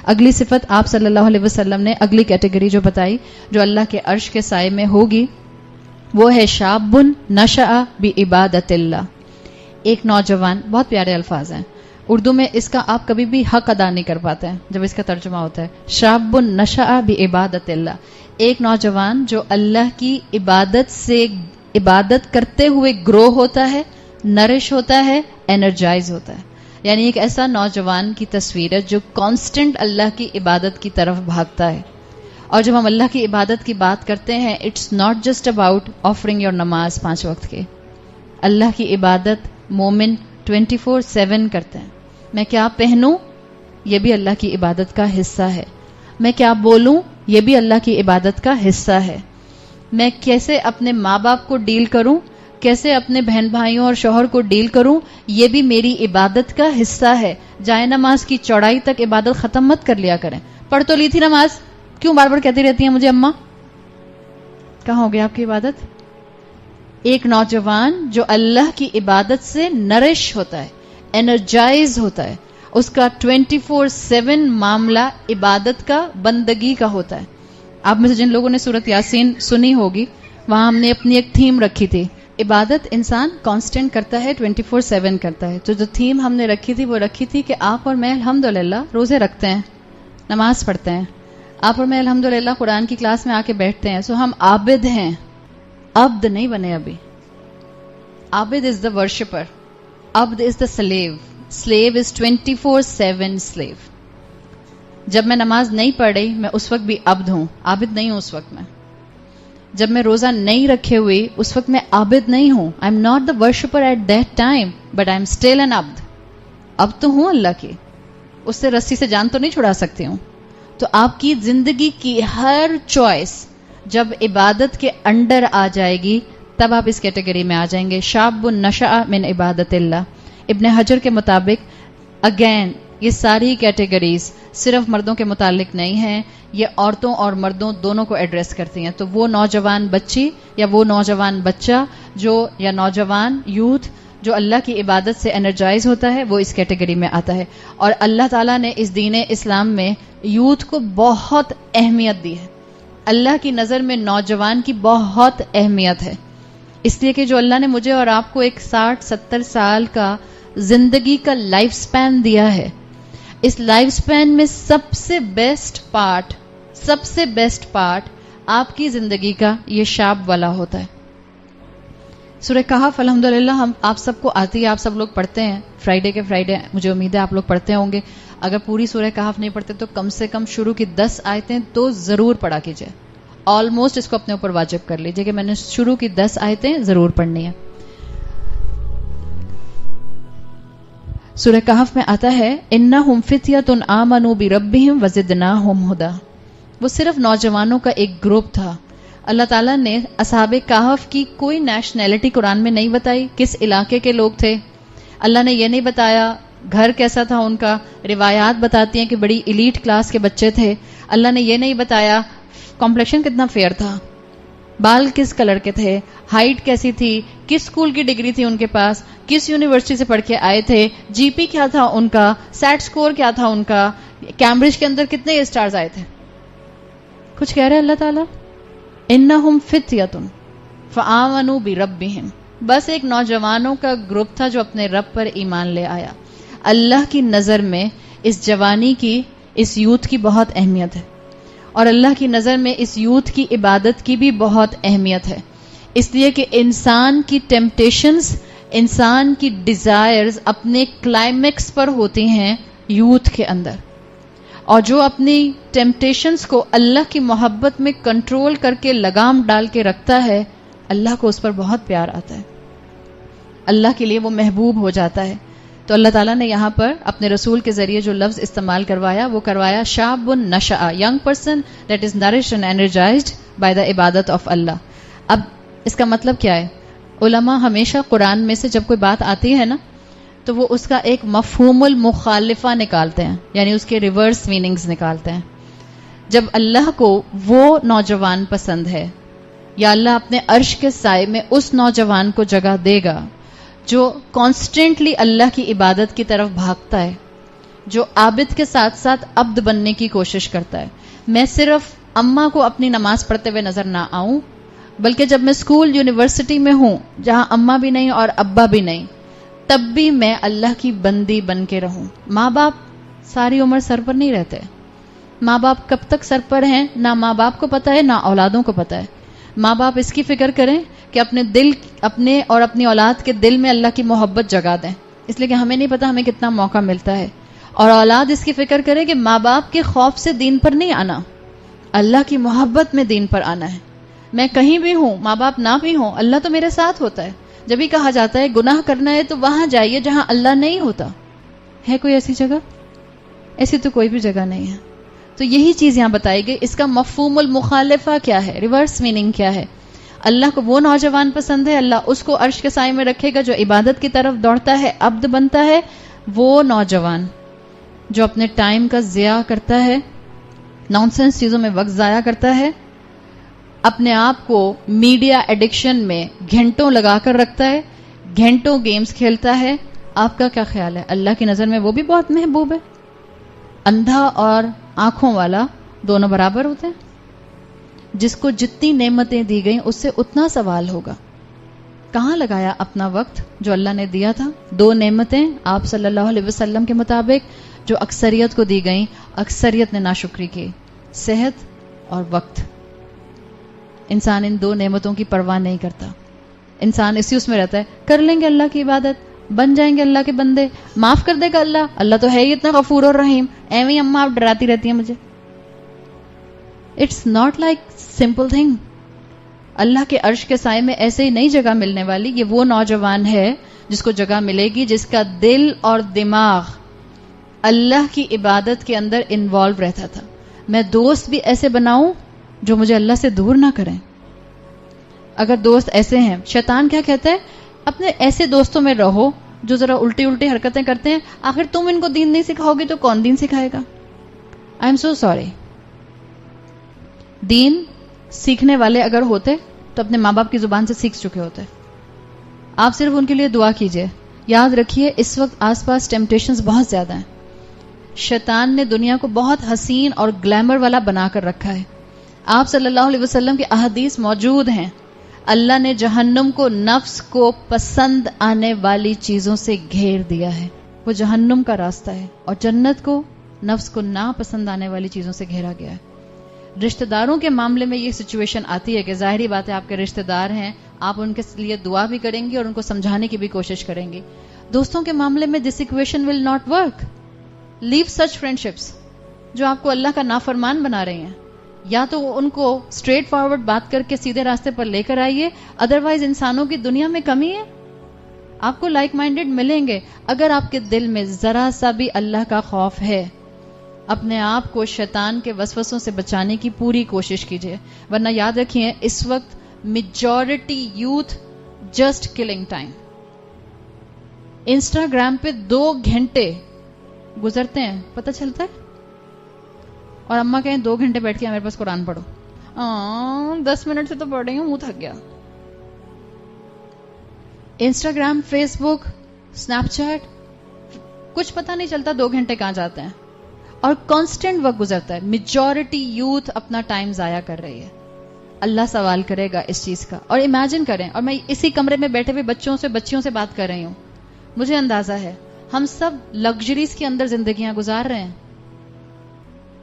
اگلی صفت آپ صلی اللہ علیہ وسلم نے اگلی کیٹیگری جو بتائی جو اللہ کے عرش کے سائے میں ہوگی وہ ہے شاب نشأ بعبادت اللہ. ایک نوجوان، بہت پیارے الفاظ ہیں اردو میں، اس کا آپ کبھی بھی حق ادا نہیں کر پاتے ہیں جب اس کا ترجمہ ہوتا ہے. شاب نشأ بعبادت اللہ، ایک نوجوان جو اللہ کی عبادت سے عبادت کرتے ہوئے گرو ہوتا ہے، نرش ہوتا ہے، انرجائز ہوتا ہے. یعنی ایک ایسا نوجوان کی تصویر ہے جو کانسٹنٹ اللہ کی عبادت کی طرف بھاگتا ہے. اور جب ہم اللہ کی عبادت کی بات کرتے ہیں، it's not just about offering your نماز 5 وقت کے. اللہ کی عبادت مومن 24/7 کرتے ہیں. میں کیا پہنوں یہ بھی اللہ کی عبادت کا حصہ ہے. میں کیا بولوں یہ بھی اللہ کی عبادت کا حصہ ہے. میں کیسے اپنے ماں باپ کو ڈیل کروں، کیسے اپنے بہن بھائیوں اور شوہر کو ڈیل کروں، یہ بھی میری عبادت کا حصہ ہے. جائے نماز کی چوڑائی تک عبادت ختم مت کر لیا کریں. پڑھ تو لی تھی نماز، کیوں بار بار کہتی رہتی ہیں مجھے اماں؟ کہاں ہو گئی آپ کی عبادت؟ ایک نوجوان جو اللہ کی عبادت سے نرش ہوتا ہے، انرجائز ہوتا ہے، اس کا 24/7 معاملہ عبادت کا، بندگی کا ہوتا ہے. آپ میں سے جن لوگوں نے سورۃ یاسین سنی ہوگی، وہاں ہم نے اپنی ایک تھیم رکھی تھی، عبادت انسان کانسٹنٹ کرتا ہے، 24/7 کرتا ہے. تو جو تھیم ہم نے رکھی تھی وہ رکھی تھی کہ آپ اور میں الحمدللہ روزے رکھتے ہیں، نماز پڑھتے ہیں. آپ اور میں الحمدللہ قرآن کی کلاس میں آ کے بیٹھتے ہیں. سو ہم عابد ہیں، عبد نہیں بنے ابھی. عابد از دا ورشپر، عبد is the slave. Slave is 24/7 slave. جب میں نماز نہیں پڑھ رہی میں اس وقت بھی عبد ہوں، عابد نہیں ہوں اس وقت میں. جب میں روزہ نہیں رکھے ہوئی اس وقت میں عابد نہیں ہوں. I am not the worshipper at that time but I am still an عبد. اب تو ہوں اللہ کی، اس سے رسی سے جان تو نہیں چھڑا سکتی ہوں. تو آپ کی زندگی کی ہر چوائس جب عبادت کے انڈر آ جائے گی تب آپ اس کیٹیگری میں آ جائیں گے. شاب نشأ من عبادت اللہ. ابن حجر کے مطابق اگین یہ ساری کیٹیگریز صرف مردوں کے متعلق نہیں ہیں، یہ عورتوں اور مردوں دونوں کو ایڈریس کرتی ہیں. تو وہ نوجوان بچی یا وہ نوجوان بچہ یا نوجوان یوتھ جو اللہ کی عبادت سے انرجائز ہوتا ہے وہ اس کیٹیگری میں آتا ہے. اور اللہ تعالیٰ نے اس دین اسلام میں یوتھ کو بہت اہمیت دی ہے. اللہ کی نظر میں نوجوان کی بہت اہمیت ہے، اس لیے کہ جو اللہ نے مجھے اور آپ کو ایک 60-70 سال کا زندگی کا لائف سپین دیا ہے، اس لائف سپین میں سب سے بیسٹ پارٹ آپ کی زندگی کا یہ شاب والا ہوتا ہے. سورہ کہف الحمدللہ آپ سب کو آتی ہے، آپ سب لوگ پڑھتے ہیں فرائیڈے کے فرائیڈے. مجھے امید ہے آپ لوگ پڑھتے ہوں گے. اگر پوری سورہ کہف نہیں پڑھتے تو کم سے کم شروع کی 10 آیتیں تو ضرور پڑھا کیجئے. آلموسٹ اس کو اپنے اوپر واجب کر لیجئے کہ میں نے شروع کی 10 آیتیں ضرور پڑھنی ہے. سورہ کہف میں آتا ہے انہم فتیۃ آمنوا بربہم وزدناہم ھدی. وہ صرف نوجوانوں کا ایک گروپ تھا. اللہ تعالیٰ نے اصحاب کہف کی کوئی نیشنلٹی قرآن میں نہیں بتائی، کس علاقے کے لوگ تھے. اللہ نے یہ نہیں بتایا گھر کیسا تھا ان کا. روایات بتاتی ہیں کہ بڑی ایلیٹ کلاس کے بچے تھے. اللہ نے یہ نہیں بتایا کمپلیکشن کتنا فیئر تھا، بال کس کلر کے تھے، ہائٹ کیسی تھی، کس اسکول کی ڈگری تھی ان کے پاس، کس یونیورسٹی سے پڑھ کے آئے تھے، جی پی کیا تھا ان کا، سیٹ سکور کیا تھا ان کا، کیمبرج کے اندر کتنے اسٹارز آئے تھے. کچھ کہہ رہے اللہ تعالیٰ انہم فتیۃ فآمنوا بربہم. بس ایک نوجوانوں کا گروپ تھا جو اپنے رب پر ایمان لے آیا. اللہ کی نظر میں اس جوانی کی، اس یوتھ کی بہت اہمیت ہے، اور اللہ کی نظر میں اس یوتھ کی عبادت کی بھی بہت اہمیت ہے. اس لیے کہ انسان کی ٹیمپٹیشنز، انسان کی ڈیزائرز اپنے کلائمیکس پر ہوتی ہیں یوتھ کے اندر. اور جو اپنی ٹیمپٹیشنز کو اللہ کی محبت میں کنٹرول کر کے لگام ڈال کے رکھتا ہے، اللہ کو اس پر بہت پیار آتا ہے، اللہ کے لیے وہ محبوب ہو جاتا ہے. تو اللہ تعالیٰ نے یہاں پر اپنے رسول کے ذریعے جو لفظ استعمال کروایا وہ کروایا شاب نشأ، young person that is nourished and energised by the عبادت آف اللہ. اب اس کا مطلب کیا ہے؟ علماء ہمیشہ قرآن میں سے جب کوئی بات آتی ہے نا تو وہ اس کا ایک مفہوم المخالفہ نکالتے ہیں، یعنی اس کے ریورس میننگز نکالتے ہیں. جب اللہ کو وہ نوجوان پسند ہے یا اللہ اپنے عرش کے سائے میں اس نوجوان کو جگہ دے گا جو کانسٹنٹلی اللہ کی عبادت کی طرف بھاگتا ہے، جو عابد کے ساتھ ساتھ عبد بننے کی کوشش کرتا ہے. میں صرف اماں کو اپنی نماز پڑھتے ہوئے نظر نہ آؤں، بلکہ جب میں اسکول یونیورسٹی میں ہوں جہاں اماں بھی نہیں اور ابا بھی نہیں، تب بھی میں اللہ کی بندی بن کے رہوں. ماں باپ ساری عمر سر پر نہیں رہتے. ماں باپ کب تک سر پر ہیں نہ ماں باپ کو پتا ہے نہ اولادوں کو پتا ہے. ماں باپ اس کی فکر کریں کہ اپنے اور اپنی اولاد کے دل میں اللہ کی محبت جگا دیں، اس لیے کہ ہمیں نہیں پتا ہمیں کتنا موقع ملتا ہے. اور اولاد اس کی فکر کرے کہ ماں باپ کے خوف سے دین پر نہیں آنا، اللہ کی محبت میں دین پر آنا ہے. میں کہیں بھی ہوں، ماں باپ نہ بھی ہوں، اللہ تو میرے ساتھ ہوتا ہے. جب ہی کہا جاتا ہے گناہ کرنا ہے تو وہاں جائیے جہاں اللہ نہیں ہوتا. ہے کوئی ایسی جگہ؟ ایسی تو کوئی بھی جگہ نہیں ہے. تو یہی چیز یہاں بتائی گئی. اس کا مفہوم المخالفہ کیا ہے، ریورس میننگ کیا ہے؟ اللہ کو وہ نوجوان پسند ہے، اللہ اس کو عرش کے سائے میں رکھے گا جو عبادت کی طرف دوڑتا ہے، عبد بنتا ہے. وہ نوجوان جو اپنے ٹائم کا ضیاع کرتا ہے، نانسنس چیزوں میں وقت ضائع کرتا ہے، اپنے آپ کو میڈیا ایڈکشن میں گھنٹوں لگا کر رکھتا ہے، گھنٹوں گیمز کھیلتا ہے. آپ کا کیا خیال ہے؟ اللہ کی نظر میں وہ بھی بہت محبوب ہے؟ اندھا اور آنکھوں والا دونوں برابر ہوتے ہیں. جس کو جتنی نعمتیں دی گئیں اس سے اتنا سوال ہوگا. کہاں لگایا اپنا وقت جو اللہ نے دیا تھا؟ 2 نعمتیں آپ صلی اللہ علیہ وسلم کے مطابق جو اکثریت کو دی گئیں، اکثریت نے ناشکری کی، صحت اور وقت. انسان ان 2 نعمتوں کی پرواہ نہیں کرتا. انسان اسی اس میں رہتا ہے، کر لیں گے اللہ کی عبادت، بن جائیں گے اللہ کے بندے، معاف کر دے گا اللہ، اللہ تو ہے ہی اتنا غفور اور رحیم، ایویں اماں آپ ڈراتی رہتی ہیں مجھے. It's not like simple thing. Allah کے عرش کے سائے میں ایسے ہی نئی جگہ ملنے والی. یہ وہ نوجوان ہے جس کو جگہ ملے گی جس کا دل اور دماغ اللہ کی عبادت کے اندر انوالو رہتا تھا. میں دوست بھی ایسے بناؤں جو مجھے اللہ سے دور نہ کریں. اگر دوست ایسے ہیں، شیطان کیا کہتا ہے؟ اپنے ایسے دوستوں میں رہو جو ذرا الٹی حرکتیں کرتے ہیں. آخر تم ان کو دین نہیں سکھاؤ گے تو کون دین سکھائے گا؟ I am so sorry. دین سیکھنے والے اگر ہوتے تو اپنے ماں باپ کی زبان سے سیکھ چکے ہوتے. آپ صرف ان کے لیے دعا کیجئے. یاد رکھیے اس وقت آس پاس ٹیمپٹیشنز بہت زیادہ ہیں. شیطان نے دنیا کو بہت حسین اور گلیمر والا بنا کر رکھا ہے. آپ صلی اللہ علیہ وسلم کی احادیث موجود ہیں. اللہ نے جہنم کو نفس کو پسند آنے والی چیزوں سے گھیر دیا ہے، وہ جہنم کا راستہ ہے، اور جنت کو نفس کو ناپسند آنے والی چیزوں سے گھیرا گیا ہے. رشتہ داروں کے معاملے میں یہ سچویشن آتی ہے کہ ظاہری بات ہے آپ کے رشتہ دار ہیں، آپ ان کے لیے دعا بھی کریں گی اور ان کو سمجھانے کی بھی کوشش کریں گی. دوستوں کے معاملے میں this equation will not work. Leave such friendships جو آپ کو اللہ کا نافرمان بنا رہے ہیں. یا تو ان کو اسٹریٹ فارورڈ بات کر کے سیدھے راستے پر لے کر آئیے، ادروائز انسانوں کی دنیا میں کمی ہے. آپ کو لائک مائنڈڈ ملیں گے. اگر آپ کے دل میں ذرا سا بھی اللہ کا خوف ہے، اپنے آپ کو شیطان کے وسوسوں سے بچانے کی پوری کوشش کیجیے. ورنہ یاد رکھیے اس وقت majority youth just killing time. Instagram پہ 2 گھنٹے گزرتے ہیں، پتہ چلتا ہے. اور اماں کہیں 2 گھنٹے بیٹھ کے میرے پاس قرآن پڑھو. 10 منٹ سے تو پڑھ رہی ہوں، منہ تھک گیا. انسٹاگرام، فیس بک، اسنیپ چیٹ، کچھ پتہ نہیں چلتا 2 گھنٹے کہاں جاتے ہیں. اور کانسٹنٹ وقت گزرتا ہے. میجورٹی یوتھ اپنا ٹائم ضائع کر رہی ہے. اللہ سوال کرے گا اس چیز کا. اور امیجن کریں، اور میں اسی کمرے میں بیٹھے ہوئے بچیوں سے بات کر رہی ہوں. مجھے اندازہ ہے ہم سب لگژریز کے اندر زندگیاں گزار رہے ہیں.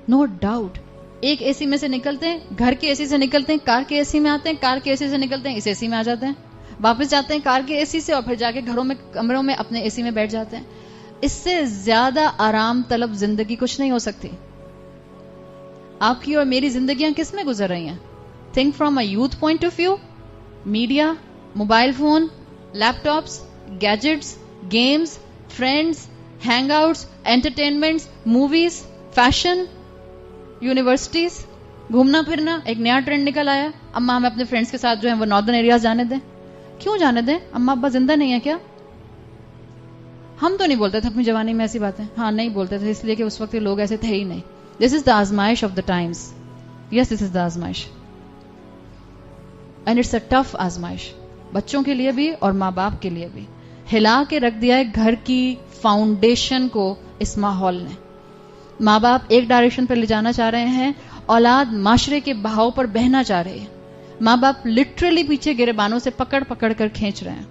No doubt. ایک اے سی میں سے نکلتے ہیں، گھر کے اے سی سے نکلتے ہیں، کار کے اے سی میں آتے ہیں، کار کے اے سی سے نکلتے ہیں، اس اے سی میں آ جاتے ہیں، واپس جاتے ہیں کار کے اے سی سے، اور پھر جا کے کمروں میں اپنے اے سی میں بیٹھ جاتے ہیں. اس سے زیادہ آرام طلب زندگی کچھ نہیں ہو سکتی. آپ کی اور میری زندگیاں کس میں گزر رہی ہیں؟ Think from a youth point of view. Media, mobile phone, laptops, gadgets, games, friends, hangouts, entertainments, movies, fashion, universities, گھومنا پھرنا. ایک نیا ٹرینڈ نکل آیا، اماں ہمیں اپنے فرینڈس کے ساتھ جو ہیں وہ ناردرن ایریاز جانے دیں. کیوں جانے دیں؟ اماں ابا زندہ نہیں ہے کیا؟ ہم تو نہیں بولتے تھے اپنی جوانی میں ایسی باتیں. ہاں نہیں بولتے تھے، اس لیے کہ اس وقت لوگ ایسے تھے ہی نہیں. دس از دا آزمائش آف دا ٹائمس. یس، دس از دا آزمائش، اینڈ اٹس اے ٹف آزمائش، بچوں کے لیے بھی اور ماں باپ کے لیے بھی. ہلا کے رکھ دیا ہے گھر کی فاؤنڈیشن کو اس ماحول نے. ماں باپ ایک ڈائریکشن پر لے جانا چاہ رہے ہیں, اولاد معاشرے کے بہاؤ پر بہنا چاہ رہے ہیں. ماں باپ لٹرلی پیچھے گریبانوں سے پکڑ پکڑ کر کھینچ رہے ہیں,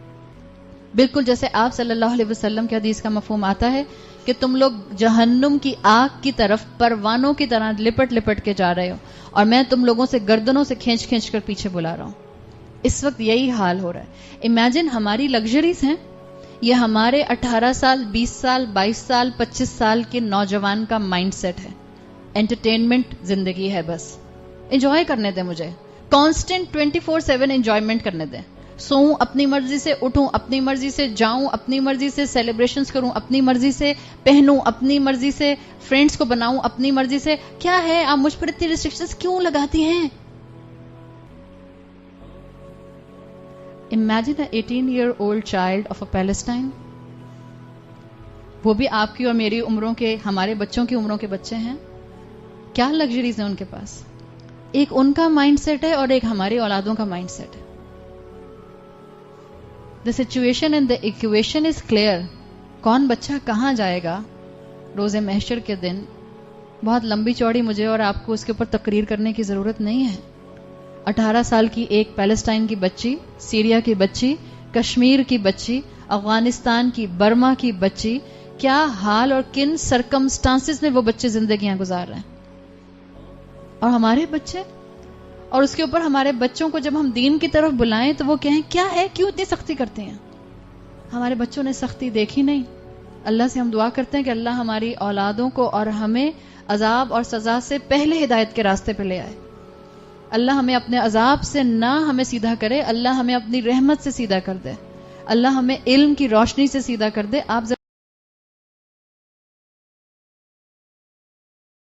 بالکل جیسے آپ صلی اللہ علیہ وسلم کے حدیث کا مفہوم آتا ہے کہ تم لوگ جہنم کی آگ کی طرف پروانوں کی طرح لپٹ لپٹ کے جا رہے ہو, اور میں تم لوگوں سے گردنوں سے کھینچ کھینچ کر پیچھے بلا رہا ہوں. اس وقت یہی حال ہو رہا ہے. امیجن ہماری لگژریز ہیں, یہ ہمارے 18 سال 20 سال 22 سال 25 سال کے نوجوان کا مائنڈ سیٹ ہے. انٹرٹینمنٹ زندگی ہے, بس انجوائے کرنے دیں, مجھے کانسٹنٹ 24/7 انجوائمنٹ کرنے دیں. سوؤں اپنی مرضی سے, اٹھوں اپنی مرضی سے, جاؤں اپنی مرضی سے, سیلیبریشنز کروں اپنی مرضی سے, پہنوں اپنی مرضی سے, فرینڈز کو بناؤں اپنی مرضی سے. کیا ہے, آپ مجھ پر اتنی ریسٹرکشنز کیوں لگاتی ہیں؟ Imagine an 18-year-old child of a Palestine. وہ بھی آپ کی اور میری عمروں کے, ہمارے بچوں کی عمروں کے بچے ہیں. کیا لگژریز ہیں ان کے پاس؟ ایک ان کا مائنڈ سیٹ ہے اور ایک ہماری اولادوں کا مائنڈ سیٹ ہے. The situation and the equation is clear. کون بچہ کہاں جائے گا روز محشر کے دن, بہت لمبی چوڑی مجھے اور آپ کو اس کے اوپر تقریر کرنے کی ضرورت نہیں ہے. 18 سال کی ایک پیلسٹائن کی بچی, سیریا کی بچی, کشمیر کی بچی, افغانستان کی, برما کی بچی, کیا حال اور کن سرکمسٹانسز میں وہ بچے زندگیاں گزار رہے ہیں. اور ہمارے بچے, اور اس کے اوپر ہمارے بچوں کو جب ہم دین کی طرف بلائیں تو وہ کہیں کیا ہے, کیوں اتنی سختی کرتے ہیں. ہمارے بچوں نے سختی دیکھی نہیں. اللہ سے ہم دعا کرتے ہیں کہ اللہ ہماری اولادوں کو اور ہمیں عذاب اور سزا سے پہلے ہدایت کے راستے پہ لے آئے. اللہ ہمیں اپنے عذاب سے نہ ہمیں سیدھا کرے, اللہ ہمیں اپنی رحمت سے سیدھا کر دے, اللہ ہمیں علم کی روشنی سے سیدھا کر دے. آپ